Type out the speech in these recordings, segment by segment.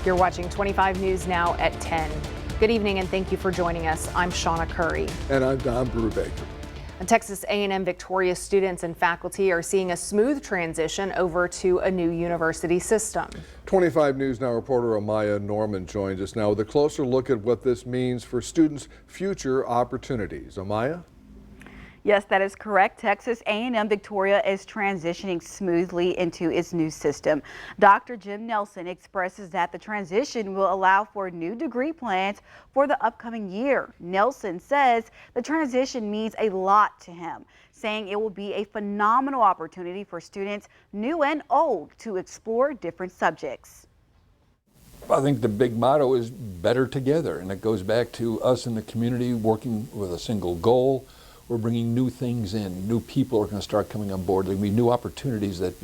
You're watching 25 News Now at 10. Good evening and thank you for joining us. I'm Shauna Curry. And I'm Don Brubaker. Texas A&M Victoria students and faculty are seeing a smooth transition over to a new university system. 25 News Now reporter Amaya Norman joins us now with a closer look at what this means for students' future opportunities. Amaya? Yes, that is correct. Texas A&M Victoria is transitioning smoothly into its new system. Dr. Jim Nelson expresses that the transition will allow for new degree plans for the upcoming year. Nelson says the transition means a lot to him, saying it will be a phenomenal opportunity for students, new and old, to explore different subjects. I think the big motto is better together, and it goes back to us in the community working with a single goal. We're bringing new things in. New people are going to start coming on board. There will be new opportunities that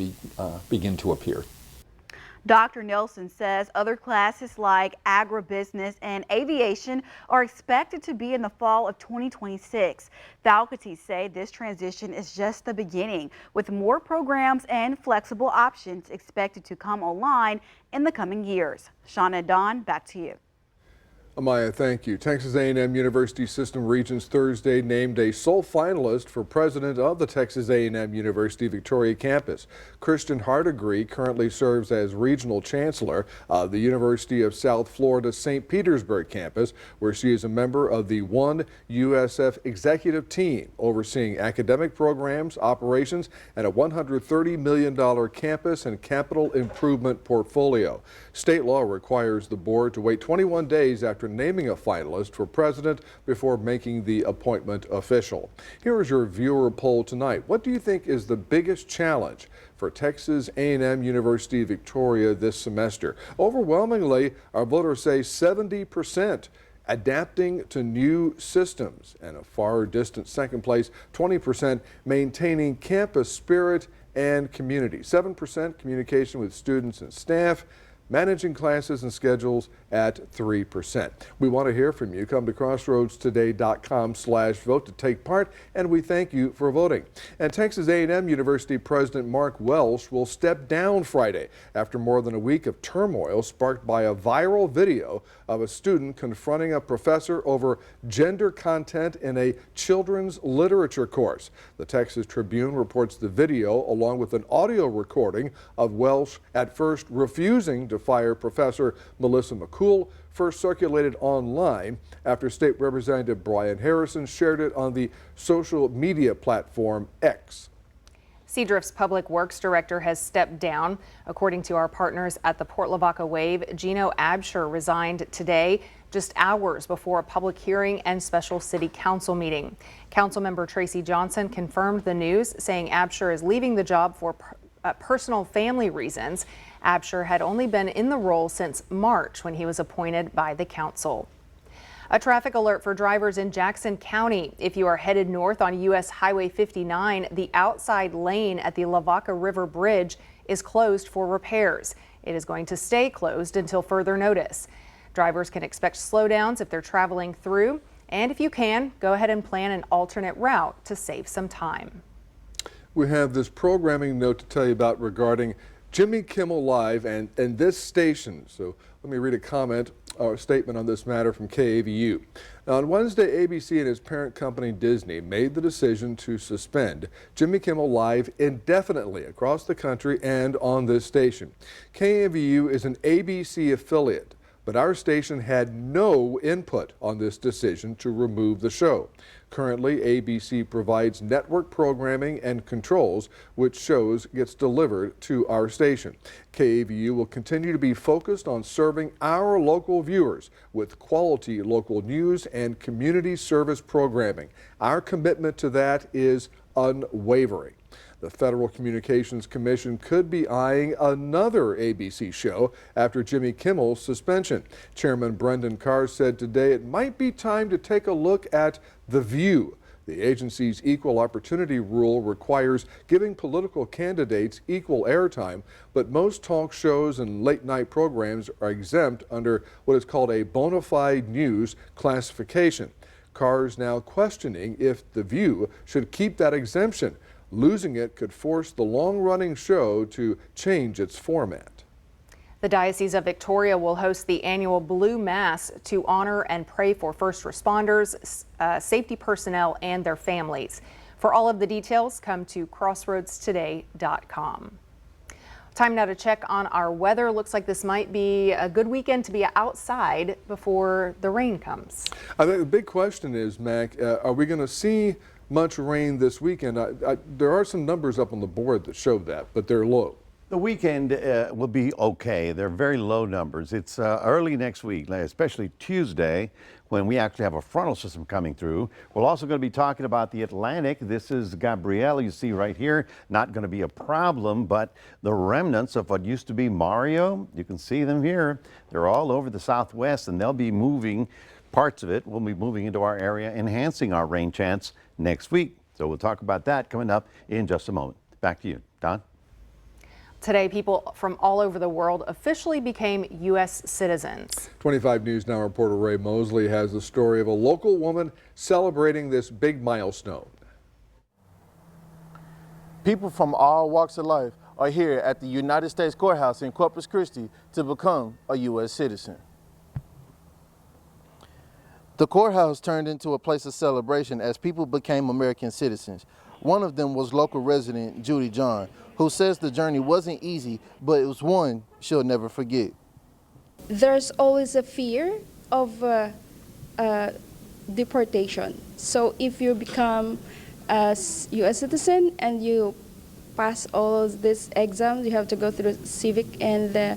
begin to appear. Dr. Nelson says other classes like agribusiness and aviation are expected to be in the fall of 2026. Faculty say this transition is just the beginning, with more programs and flexible options expected to come online in the coming years. Shauna and Don, back to you. Amaya, thank you. Texas A&M University System Regents Thursday named a sole finalist for president of the Texas A&M University Victoria campus. Christian Hardegree currently serves as regional chancellor of the University of South Florida St. Petersburg campus, where she is a member of the One USF executive team overseeing academic programs, operations, and a $130 million campus and capital improvement portfolio. State law requires the board to wait 21 days after naming a finalist for president before making the appointment official. Here is your viewer poll tonight. What do you think is the biggest challenge for Texas A&M University Victoria this semester? Overwhelmingly, our voters say 70% adapting to new systems, and a far distant second place, 20% maintaining campus spirit and community. 7% communication with students and staff, managing classes and schedules at 3%. We want to hear from you. Come to crossroadstoday.com/vote to take part, and we thank you for voting. And Texas A&M University President Mark Welsh will step down Friday after more than a week of turmoil sparked by a viral video of a student confronting a professor over gender content in a children's literature course. The Texas Tribune reports the video along with an audio recording of Welsh at first refusing to fire Professor Melissa McCool first circulated online after State Representative Brian Harrison shared it on the social media platform X. Seadrift's Public Works Director has stepped down. According to our partners at the Port Lavaca Wave, Gino Absher resigned today, just hours before a public hearing and special city council meeting. Councilmember Tracy Johnson confirmed the news, saying Absher is leaving the job for personal family reasons. Absher had only been in the role since March when he was appointed by the council. A traffic alert for drivers in Jackson County. If you are headed north on U.S. Highway 59, the outside lane at the Lavaca River Bridge is closed for repairs. It is going to stay closed until further notice. Drivers can expect slowdowns if they're traveling through, and if you can, go ahead and plan an alternate route to save some time. We have this programming note to tell you about regarding Jimmy Kimmel Live and this station. So let me read a comment or a statement on this matter from KAVU. Now, on Wednesday, ABC and its parent company Disney made the decision to suspend Jimmy Kimmel Live indefinitely across the country and on this station. KAVU is an ABC affiliate, but our station had no input on this decision to remove the show. Currently, ABC provides network programming and controls which shows gets delivered to our station. KAVU will continue to be focused on serving our local viewers with quality local news and community service programming. Our commitment to that is unwavering. The Federal Communications Commission could be eyeing another ABC show after Jimmy Kimmel's suspension. Chairman Brendan Carr said today it might be time to take a look at The View. The agency's equal opportunity rule requires giving political candidates equal airtime, but most talk shows and late-night programs are exempt under what is called a bona fide news classification. Carr is now questioning if The View should keep that exemption. Losing it could force the long-running show to change its format. The Diocese of Victoria will host the annual Blue Mass to honor and pray for first responders, safety personnel, and their families. For all of the details, come to crossroadstoday.com. Time now to check on our weather. Looks like this might be a good weekend to be outside before the rain comes. I think the big question is, Mac, are we going to see much rain this weekend? There are some numbers up on the board that show that, but they're low. The weekend will be okay. They're very low numbers. It's early next week, especially Tuesday, when we actually have a frontal system coming through. We're also going to be talking about the Atlantic. This is Gabrielle, you see right here. Not going to be a problem, but the remnants of what used to be Mario, you can see them here. They're all over the southwest, and they'll be moving. Parts of it will be moving into our area, enhancing our rain chance next week. So we'll talk about that coming up in just a moment. Back to you, Don. Today, people from all over the world officially became U.S. citizens. 25 News Now reporter Ray Mosley has the story of a local woman celebrating this big milestone. People from all walks of life are here at the United States Courthouse in Corpus Christi to become a U.S. citizen. The courthouse turned into a place of celebration as people became American citizens. One of them was local resident Judy John, who says the journey wasn't easy, but it was one she'll never forget. There's always a fear of deportation. So if you become a U.S. citizen and you pass all of these exams, you have to go through the civic and the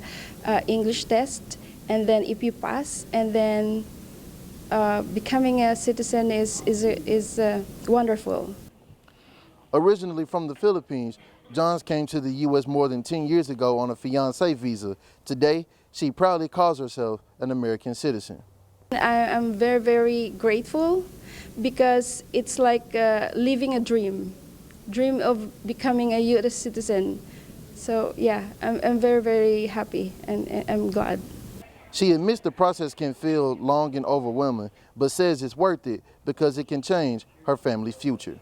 English test, and then if you pass, and then becoming a citizen is wonderful. Originally from the Philippines, Johns came to the U.S. more than 10 years ago on a fiancé visa. Today, she proudly calls herself an American citizen. I'm very, very grateful because it's like living a dream of becoming a U.S. citizen. So yeah, I'm very, very happy and I'm glad. She admits the process can feel long and overwhelming, but says it's worth it because it can change her family's future.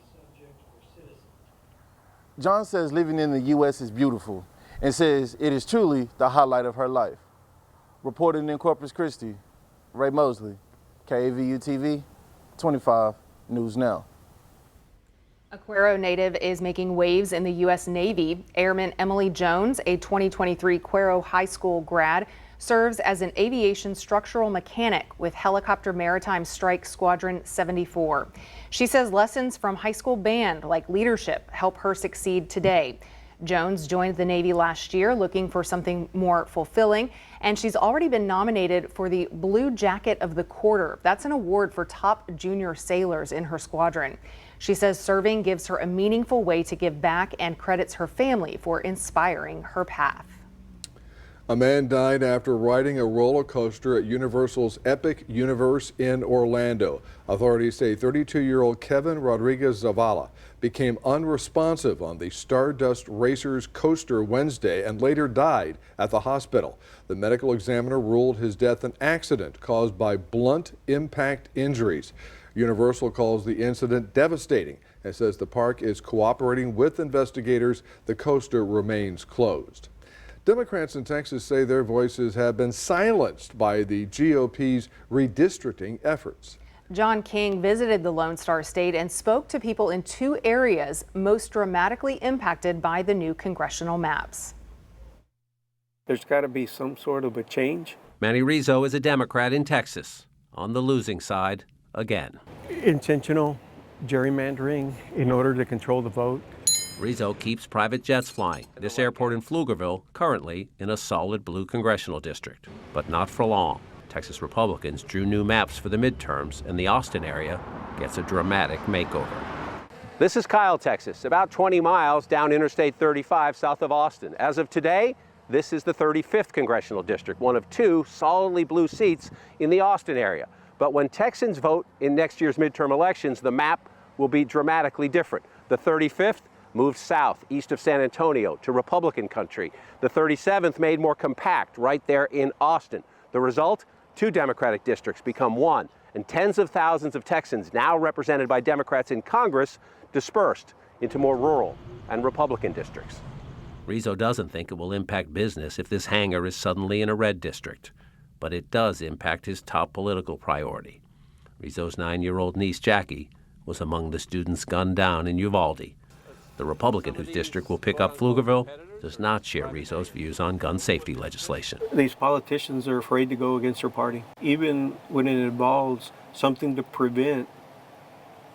John says living in the U.S. is beautiful and says it is truly the highlight of her life. Reporting in Corpus Christi, Ray Mosley, KAVU TV, 25 News Now. A Cuero native is making waves in the U.S. Navy. Airman Emily Jones, a 2023 Cuero High School grad, serves as an aviation structural mechanic with Helicopter Maritime Strike Squadron 74. She says lessons from high school band like leadership help her succeed today. Jones joined the Navy last year looking for something more fulfilling, and she's already been nominated for the Blue Jacket of the Quarter. That's an award for top junior sailors in her squadron. She says serving gives her a meaningful way to give back and credits her family for inspiring her path. A man died after riding a roller coaster at Universal's Epic Universe in Orlando. Authorities say 32-year-old Kevin Rodriguez Zavala became unresponsive on the Stardust Racers coaster Wednesday and later died at the hospital. The medical examiner ruled his death an accident caused by blunt impact injuries. Universal calls the incident devastating and says the park is cooperating with investigators. The coaster remains closed. Democrats in Texas say their voices have been silenced by the GOP's redistricting efforts. John King visited the Lone Star State and spoke to people in two areas most dramatically impacted by the new congressional maps. There's got to be some sort of a change. Manny Rizzo is a Democrat in Texas, on the losing side again. Intentional gerrymandering in order to control the vote. Rizzo keeps private jets flying at this airport in Pflugerville, currently in a solid blue congressional district. But not for long. Texas Republicans drew new maps for the midterms, and the Austin area gets a dramatic makeover. This is Kyle, Texas, about 20 miles down Interstate 35 south of Austin. As of today, this is the 35th congressional district, one of two solidly blue seats in the Austin area. But when Texans vote in next year's midterm elections, the map will be dramatically different. The 35th moved south, east of San Antonio, to Republican country. The 37th made more compact right there in Austin. The result? Two Democratic districts become one, and tens of thousands of Texans, now represented by Democrats in Congress, dispersed into more rural and Republican districts. Rizzo doesn't think it will impact business if this hangar is suddenly in a red district, but it does impact his top political priority. Rizzo's 9-year-old niece, Jackie, was among the students gunned down in Uvalde. The Republican whose district will pick up Pflugerville does not share Rizzo's views on gun safety legislation. These politicians are afraid to go against their party, even when it involves something to prevent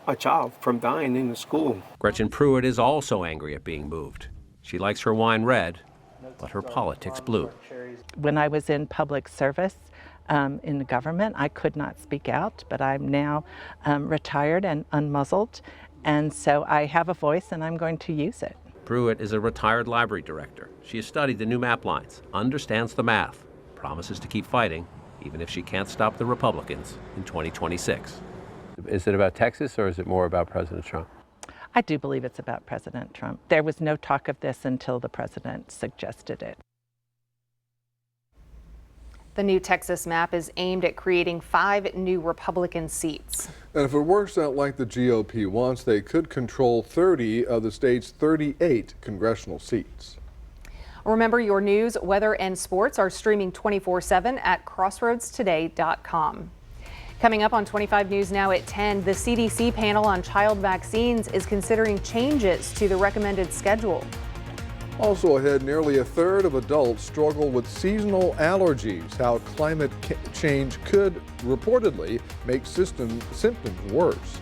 a child from dying in the school. Gretchen Pruitt is also angry at being moved. She likes her wine red, but her politics blue. When I was in public service in the government, I could not speak out, but I'm now retired and unmuzzled, and so I have a voice and I'm going to use it. Pruitt is a retired library director. She has studied the new map lines, understands the math, promises to keep fighting, even if she can't stop the Republicans in 2026. Is it about Texas or is it more about President Trump? I do believe it's about President Trump. There was no talk of this until the president suggested it. The new Texas map is aimed at creating 5 new Republican seats. And if it works out like the GOP wants, they could control 30 of the state's 38 congressional seats. Remember, your news, weather, and sports are streaming 24/7 at crossroadstoday.com. Coming up on 25 News Now at 10, the CDC panel on child vaccines is considering changes to the recommended schedule. Also ahead, nearly a third of adults struggle with seasonal allergies, how climate change could reportedly make symptoms worse.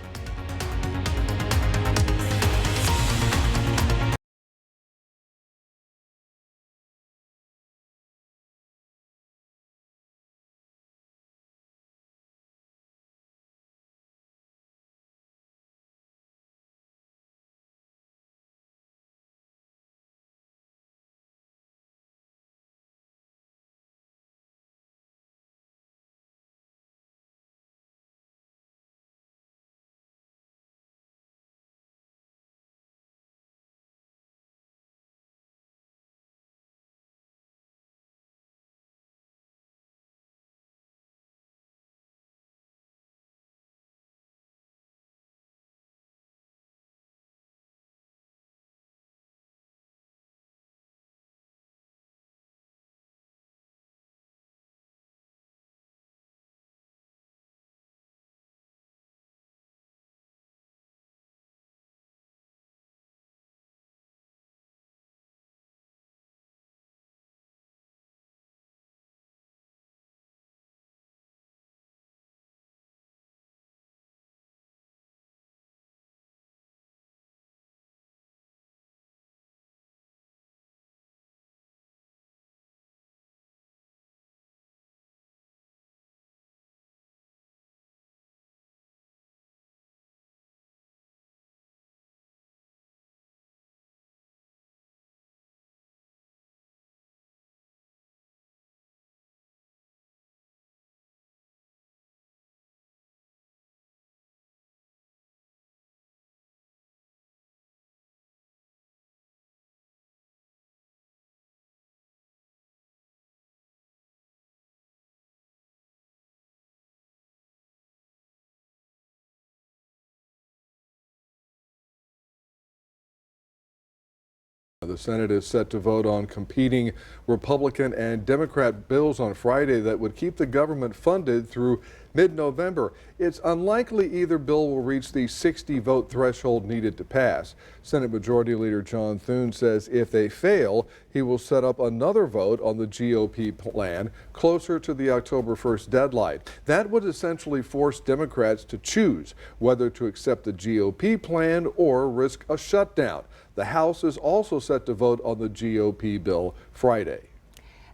The Senate is set to vote on competing Republican and Democrat bills on Friday that would keep the government funded through mid-November. It's unlikely either bill will reach the 60-vote threshold needed to pass. Senate Majority Leader John Thune says if they fail, he will set up another vote on the GOP plan closer to the October 1st deadline. That would essentially force Democrats to choose whether to accept the GOP plan or risk a shutdown. The House is also set to vote on the GOP bill Friday.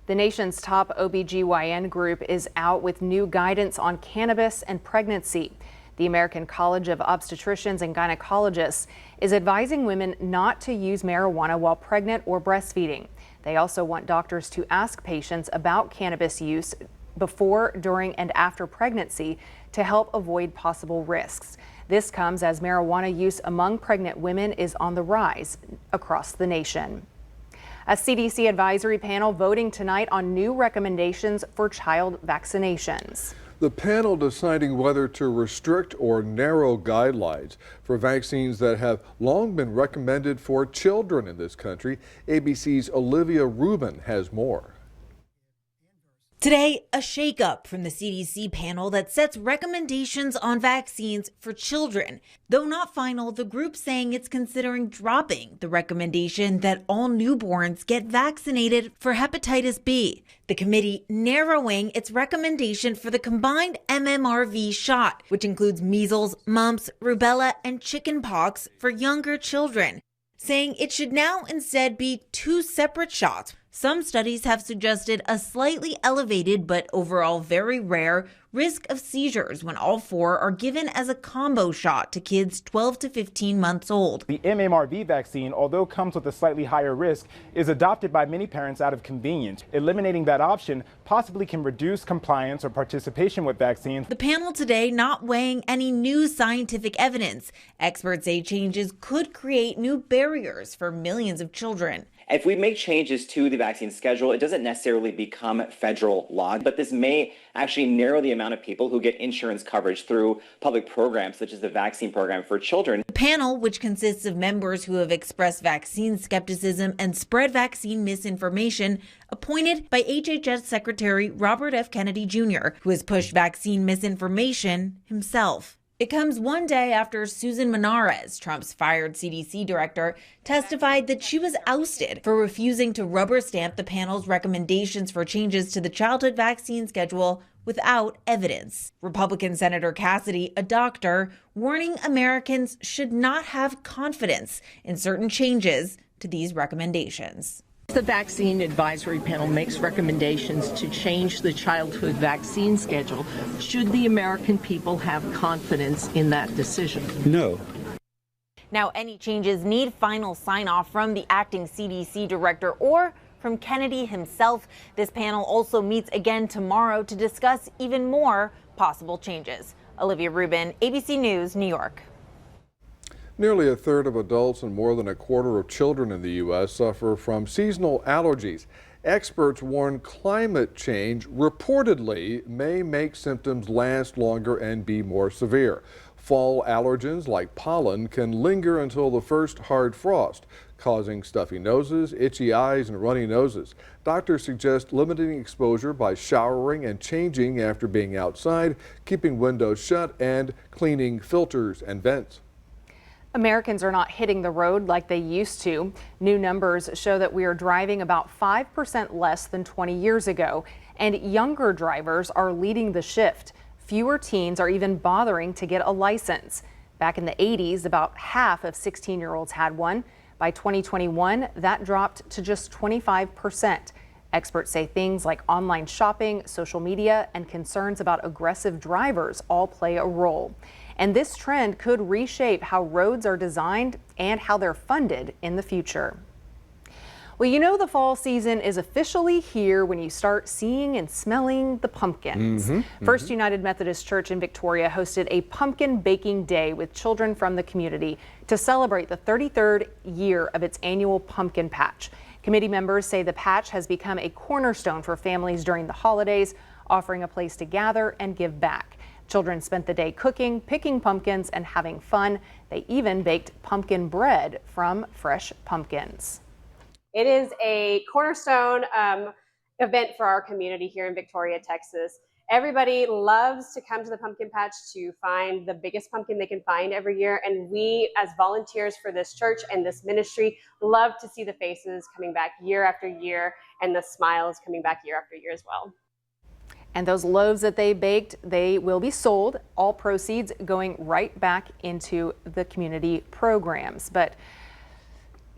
The nation's top OBGYN group is out with new guidance on cannabis and pregnancy. The American College of Obstetricians and Gynecologists is advising women not to use marijuana while pregnant or breastfeeding. They also want doctors to ask patients about cannabis use before, during, and after pregnancy to help avoid possible risks. This comes as marijuana use among pregnant women is on the rise across the nation. A CDC advisory panel voting tonight on new recommendations for child vaccinations. The panel deciding whether to restrict or narrow guidelines for vaccines that have long been recommended for children in this country. ABC's Olivia Rubin has more. Today, a shakeup from the CDC panel that sets recommendations on vaccines for children. Though not final, the group saying it's considering dropping the recommendation that all newborns get vaccinated for hepatitis B. The committee narrowing its recommendation for the combined MMRV shot, which includes measles, mumps, rubella, and chickenpox for younger children, saying it should now instead be 2 separate shots. Some studies have suggested a slightly elevated but overall very rare risk of seizures when all 4 are given as a combo shot to kids 12 to 15 months old. The MMRV vaccine, although comes with a slightly higher risk, is adopted by many parents out of convenience. Eliminating that option possibly can reduce compliance or participation with vaccines. The panel today not weighing any new scientific evidence. Experts say changes could create new barriers for millions of children. If we make changes to the vaccine schedule, it doesn't necessarily become federal law, but this may actually narrow the amount of people who get insurance coverage through public programs, such as the vaccine program for children. The panel, which consists of members who have expressed vaccine skepticism and spread vaccine misinformation, appointed by HHS Secretary Robert F. Kennedy Jr., who has pushed vaccine misinformation himself. It comes one day after Susan Menares, Trump's fired CDC director, testified that she was ousted for refusing to rubber stamp the panel's recommendations for changes to the childhood vaccine schedule without evidence. Republican Senator Cassidy, a doctor, warning Americans should not have confidence in certain changes to these recommendations. The Vaccine Advisory Panel makes recommendations to change the childhood vaccine schedule. Should the American people have confidence in that decision? No. Now, any changes need final sign-off from the acting CDC director or from Kennedy himself. This panel also meets again tomorrow to discuss even more possible changes. Olivia Rubin, ABC News, New York. Nearly a third of adults and more than a quarter of children in the U.S. suffer from seasonal allergies. Experts warn climate change reportedly may make symptoms last longer and be more severe. Fall allergens like pollen can linger until the first hard frost, causing stuffy noses, itchy eyes, and runny noses. Doctors suggest limiting exposure by showering and changing after being outside, keeping windows shut, and cleaning filters and vents. Americans are not hitting the road like they used to. New numbers show that we are driving about 5% less than 20 years ago, and younger drivers are leading the shift. Fewer teens are even bothering to get a license. Back in the 80s, about half of 16-year-olds had one. By 2021, that dropped to just 25%. Experts say things like online shopping, social media, and concerns about aggressive drivers all play a role. And this trend could reshape how roads are designed and how they're funded in the future. Well, you know the fall season is officially here when you start seeing and smelling the pumpkins. First United Methodist Church in Victoria hosted a pumpkin baking day with children from the community to celebrate the 33rd year of its annual pumpkin patch. Committee members say the patch has become a cornerstone for families during the holidays, offering a place to gather and give back. Children spent the day cooking, picking pumpkins, and having fun. They even baked pumpkin bread from fresh pumpkins. It is a cornerstone event for our community here in Victoria, Texas. Everybody loves to come to the pumpkin patch to find the biggest pumpkin they can find every year. And we, as volunteers for this church and this ministry, love to see the faces coming back year after year and the smiles coming back year after year as well. And those loaves that they baked, they will be sold, all proceeds going right back into the community programs. But,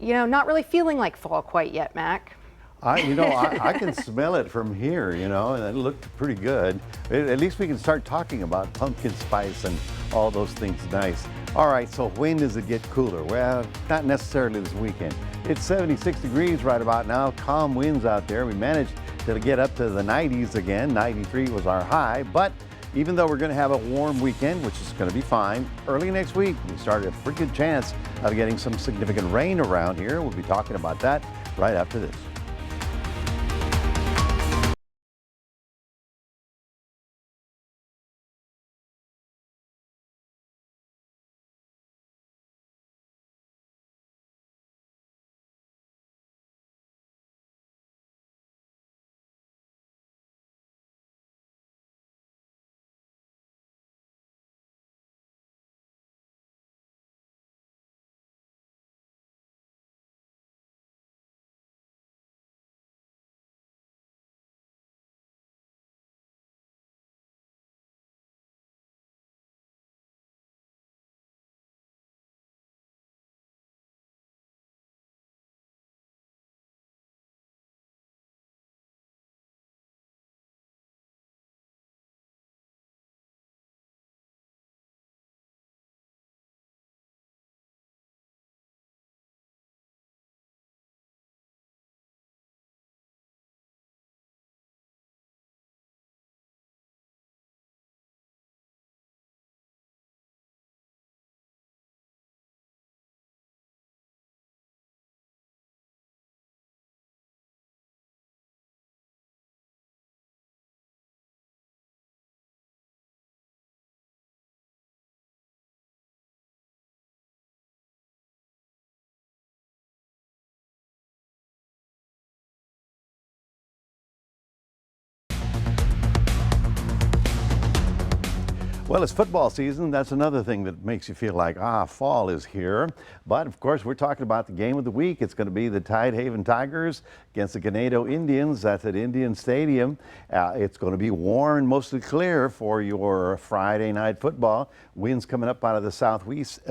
you know, not really feeling like fall quite yet, Mac. I can smell it from here, you know, and it looked pretty good. At least we can start talking about pumpkin spice and all those things nice. All right, so when does it get cooler? Well, not necessarily this weekend. It's 76 degrees right about now, calm winds out there. We managed to get up to the 90s again. 93 was our high, but even though we're going to have a warm weekend, which is going to be fine, early next week we started a pretty good chance of getting some significant rain around here. We'll be talking about that right after this. Well, it's football season. That's another thing that makes you feel like, fall is here. But of course, we're talking about the game of the week. It's going to be the Tidehaven Tigers against the Ganado Indians. That's at Indian Stadium. It's going to be warm and mostly clear for your Friday night football. Winds coming up out of the southeast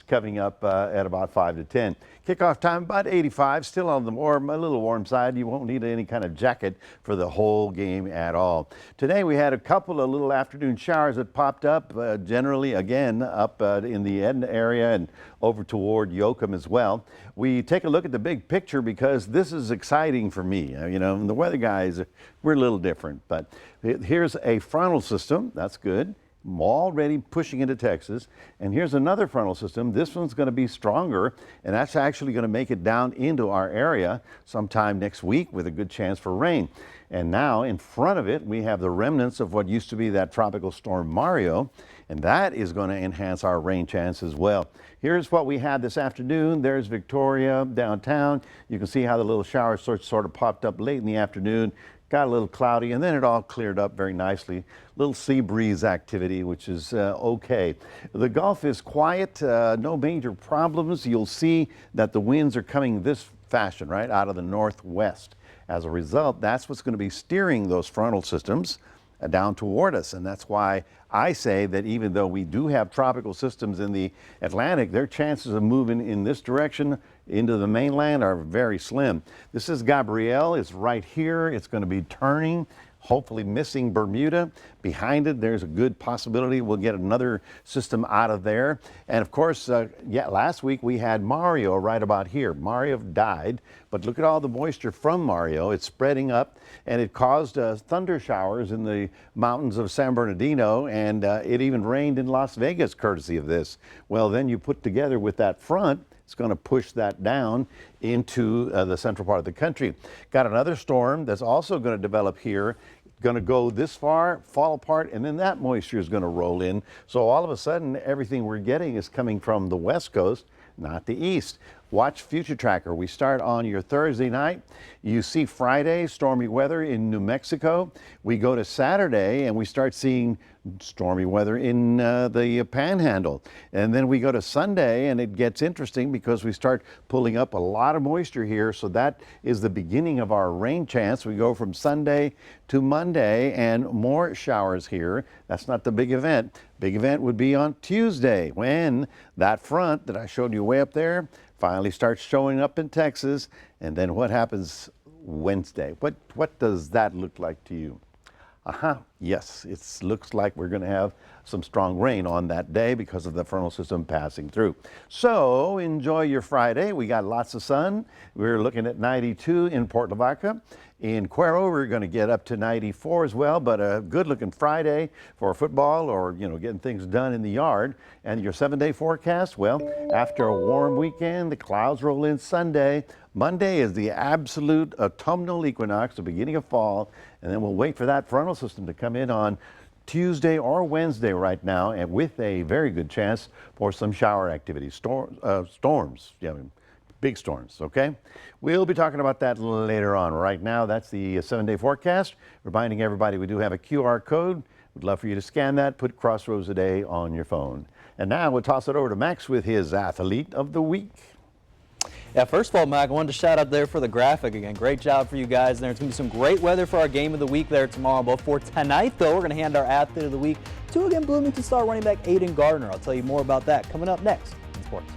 coming up at about 5 to 10. Kickoff time about 85, still on the a little warm side. You won't need any kind of jacket for the whole game at all. Today we had a couple of little afternoon showers that popped up, generally again up in the Edna area and over toward Yoakum as well. We take a look at the big picture because this is exciting for me. You know, the weather guys, we're a little different, but here's a frontal system. That's good. Already pushing into Texas. And here's another frontal system. This one's going to be stronger, and that's actually going to make it down into our area sometime next week with a good chance for rain. And now in front of it, we have the remnants of what used to be that tropical storm Mario, and that is going to enhance our rain chance as well. Here's what we had this afternoon. There's Victoria downtown. You can see how the little shower sort of popped up late in the afternoon. Got a little cloudy, and then it all cleared up very nicely. Little sea breeze activity, which is okay. The Gulf is quiet, no major problems. You'll see that the winds are coming this fashion, right, out of the northwest. As a result, that's what's going to be steering those frontal systems down toward us, and that's why I say that even though we do have tropical systems in the Atlantic, their chances of moving in this direction into the mainland are very slim. This is Gabrielle. It's right here. It's going to be turning, hopefully missing Bermuda. Behind it, there's a good possibility we'll get another system out of there. And of course, last week we had Mario right about here. Mario died, but look at all the moisture from Mario. It's spreading up, and it caused thunder showers in the mountains of San Bernardino, and it even rained in Las Vegas courtesy of this. Well, then you put together with that front, it's going to push that down into the central part of the country. Got another storm that's also going to develop here, going to go this far, fall apart, and then that moisture is going to roll in. So all of a sudden, everything we're getting is coming from the west coast, not the east. Watch Future Tracker. We start on your Thursday night. You see Friday, stormy weather in New Mexico. We go to Saturday and we start seeing stormy weather in the Panhandle. And then we go to Sunday and it gets interesting because we start pulling up a lot of moisture here. So that is the beginning of our rain chance. We go from Sunday to Monday and more showers here. That's not the big event. Big event would be on Tuesday when that front that I showed you way up there finally starts showing up in Texas. And then what happens Wednesday? What does that look like to you? Yes, it looks like we're going to have some strong rain on that day because of the frontal system passing through. So enjoy your Friday. We got lots of sun. We're looking at 92 in Port Lavaca. In Cuero, we're going to get up to 94 as well, but a good-looking Friday for football or, you know, getting things done in the yard. And your 7-day forecast, well, after a warm weekend, the clouds roll in Sunday. Monday is the absolute autumnal equinox, the beginning of fall, and then we'll wait for that frontal system to come in on Tuesday or Wednesday right now, and with a very good chance for some shower activity, storms, big storms, okay? We'll be talking about that later on. Right now, that's the 7-day forecast. Reminding everybody we do have a QR code. We'd love for you to scan that, put Crossroads a Day on your phone. And now we'll toss it over to Max with his Athlete of the Week. Yeah, first of all, Mac, I wanted to shout out there for the graphic again. Great job for you guys there. It's going to be some great weather for our game of the week there tomorrow. But for tonight, though, we're going to hand our Athlete of the Week to, again, Bloomington star running back Aiden Gardner. I'll tell you more about that coming up next in sports.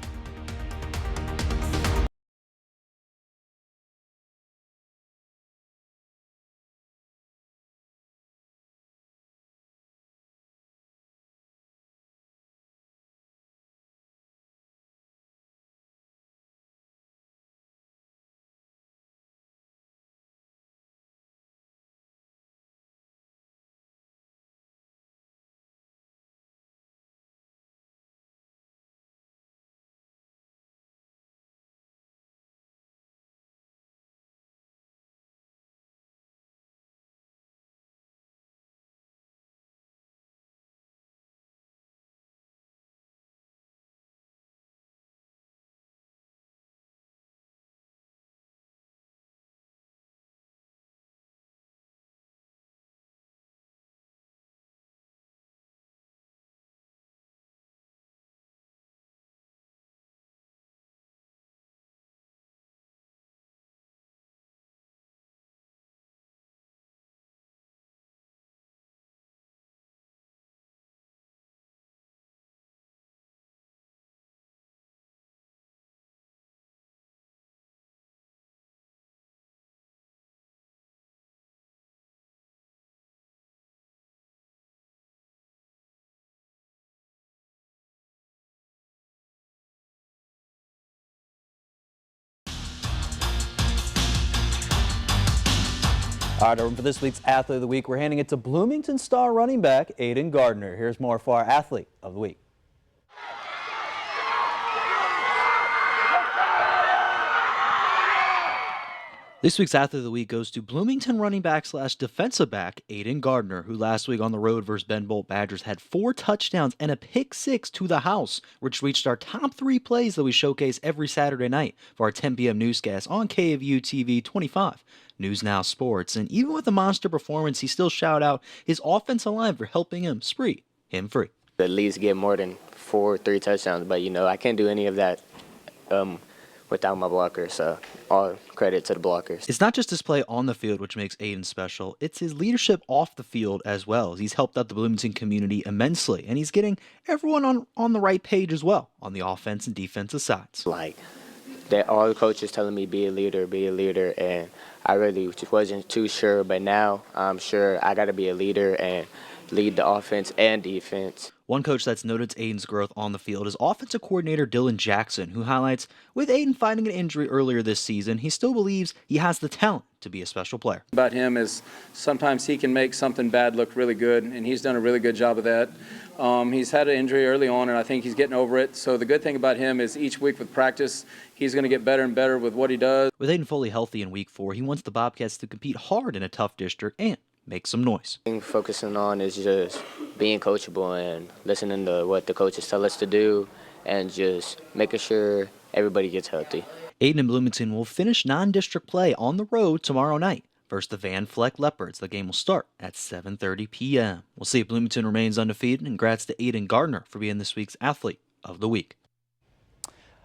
All right, over for this week's Athlete of the Week, we're handing it to Bloomington star running back Aiden Gardner. Here's more for our Athlete of the Week. This week's Athlete of the Week goes to Bloomington running back / defensive back Aiden Gardner, who last week on the road versus Ben Bolt Badgers had 4 touchdowns and a pick 6 to the house, which reached our top 3 plays that we showcase every Saturday night for our 10 p.m. newscast on KVU TV 25. News Now Sports. And even with a monster performance, he still shout out his offensive line for helping him spree him free. At least get more than 3 touchdowns, but I can't do any of that without my blockers, so all credit to the blockers. It's not just his play on the field which makes Aiden special, it's his leadership off the field as well. He's helped out the Bloomington community immensely, and he's getting everyone on the right page as well on the offense and defensive sides. All the coaches telling me be a leader, and I really wasn't too sure, but now I'm sure I got to be a leader and lead the offense and defense. One coach that's noted Aiden's growth on the field is offensive coordinator Dylan Jackson, who highlights, with Aiden finding an injury earlier this season, he still believes he has the talent to be a special player. About him is sometimes he can make something bad look really good, and he's done a really good job of that. He's had an injury early on, and I think he's getting over it. So the good thing about him is each week with practice, he's going to get better and better with what he does. With Aiden fully healthy in week 4, he wants the Bobcats to compete hard in a tough district and make some noise. Focusing on is just being coachable and listening to what the coaches tell us to do and just making sure everybody gets healthy. Aiden and Bloomington will finish non-district play on the road tomorrow night versus the Van Fleck Leopards. The game will start at 7:30 p.m. We'll see if Bloomington remains undefeated, and congrats to Aiden Gardner for being this week's Athlete of the Week.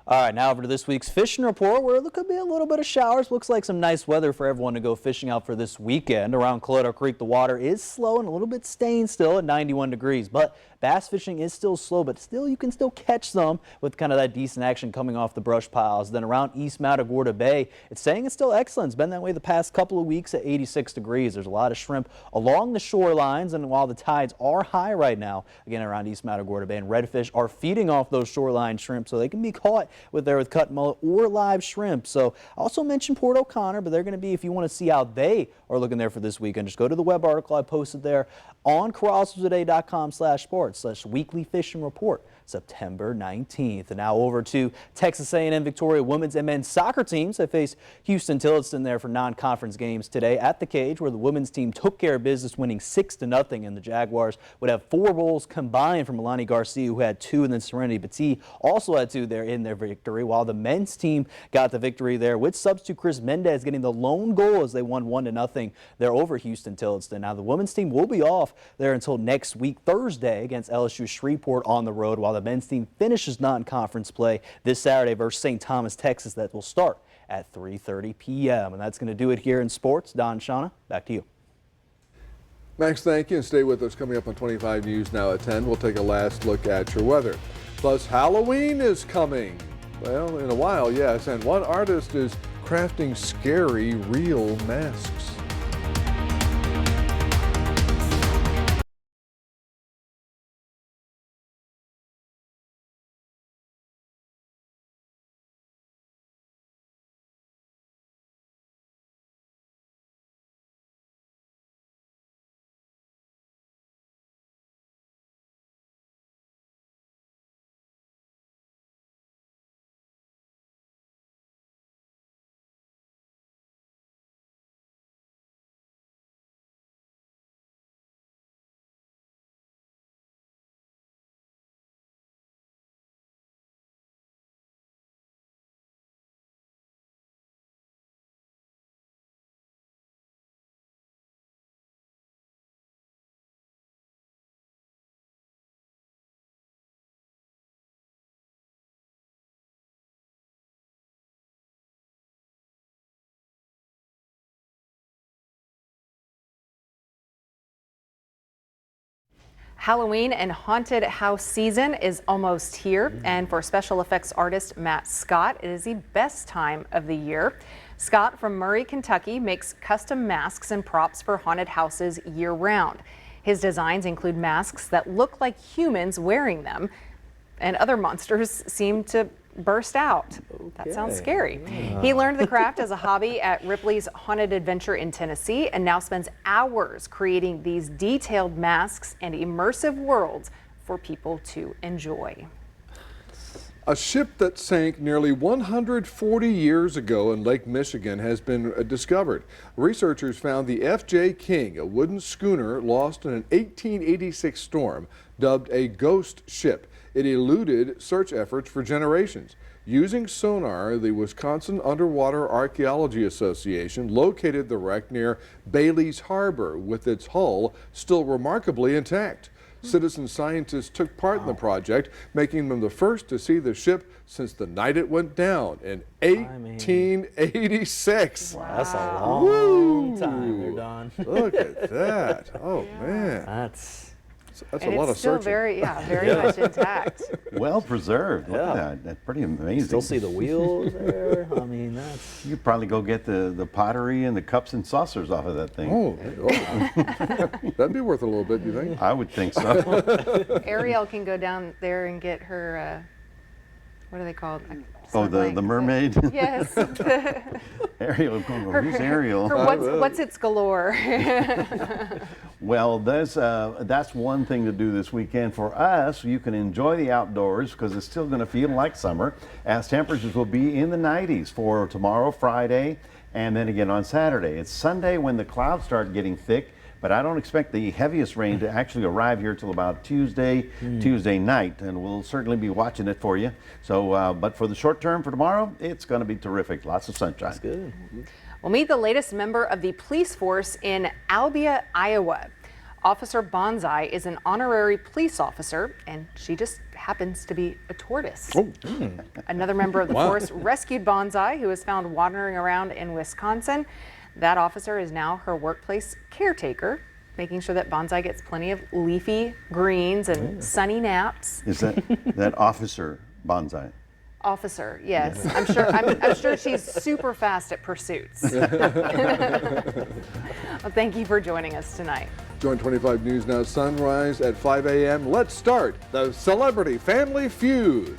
All right, now over to this week's fishing report, where there could be a little bit of showers. Looks like some nice weather for everyone to go fishing out for this weekend. Around Colorado Creek, the water is slow and a little bit stained still at 91 degrees, but bass fishing is still slow, but still you can still catch some with kind of that decent action coming off the brush piles. Then around East Matagorda Bay, it's saying it's still excellent. It's been that way the past couple of weeks at 86 degrees. There's a lot of shrimp along the shorelines, and while the tides are high right now, again around East Matagorda Bay, and redfish are feeding off those shoreline shrimp, so they can be caught with cut mullet or live shrimp. So I also mentioned Port O'Connor, but they're going to be, if you want to see how they are looking there for this weekend, just go to the web article I posted there on corralstoday.com/sports/weekly fishing report. September 19th. And now over to Texas A&M Victoria women's and men's soccer teams. They face Houston Tillotson there for non-conference games today at the Cage, where the women's team took care of business, winning 6-0, and the Jaguars would have 4 goals combined from Melanie Garcia, who had 2, and then Serenity Petit also had 2 there in their victory, while the men's team got the victory there with substitute Chris Mendez getting the lone goal as they won 1-0 there over Houston Tillotson. Now the women's team will be off there until next week, Thursday, against LSU Shreveport on the road, while the men's team finishes non-conference play this Saturday versus St. Thomas, Texas. That will start at 3:30 p.m. And that's going to do it here in sports. Don, Shauna, back to you. Max, thank you, and stay with us. Coming up on 25 News now at 10, we'll take a last look at your weather. Plus, Halloween is coming. Well, in a while, yes, and one artist is crafting scary, real masks. Halloween and haunted house season is almost here, and for special effects artist Matt Scott, it is the best time of the year. Scott from Murray, Kentucky makes custom masks and props for haunted houses year-round. His designs include masks that look like humans wearing them, and other monsters seem to burst out. That sounds scary. He learned the craft as a hobby at Ripley's Haunted Adventure in Tennessee and now spends hours creating these detailed masks and immersive worlds for people to enjoy. A ship that sank nearly 140 years ago in Lake Michigan has been discovered. Researchers found the F.J. King, a wooden schooner lost in an 1886 storm, dubbed a ghost ship. It eluded search efforts for generations. Using sonar, the Wisconsin Underwater Archaeology Association located the wreck near Bailey's Harbor with its hull still remarkably intact. Citizen scientists took part in the project, making them the first to see the ship since the night it went down in 1886. Wow. That's a long time there, Don. Look at that. Oh, man. That's a lot of still searching. very much intact. Well preserved. Look at that. That's pretty amazing. Still see the wheels there. I mean, that's. You could probably go get the pottery and the cups and saucers off of that thing. Oh. That'd be worth a little bit, you think? I would think so. Ariel can go down there and get her, what are they called? Oh, the mermaid? Yes. Ariel, who's Ariel? What's its galore? Well, that's one thing to do this weekend. For us, you can enjoy the outdoors because it's still going to feel like summer, as temperatures will be in the 90s for tomorrow, Friday, and then again on Saturday. It's Sunday when the clouds start getting thick, but I don't expect the heaviest rain to actually arrive here till about Tuesday night, and we'll certainly be watching it for you. So, but for the short term for tomorrow, it's going to be terrific. Lots of sunshine. That's good. We'll meet the latest member of the police force in Albia, Iowa. Officer Bonsai is an honorary police officer, and she just happens to be a tortoise. Another member of the force rescued Bonsai, who was found wandering around in Wisconsin. That officer is now her workplace caretaker, making sure that Bonsai gets plenty of leafy greens and sunny naps. Is that Officer Bonsai? Officer, yes. I'm sure she's super fast at pursuits. Well, thank you for joining us tonight. Join 25 News Now sunrise at 5 a.m. Let's start the Celebrity Family Feud.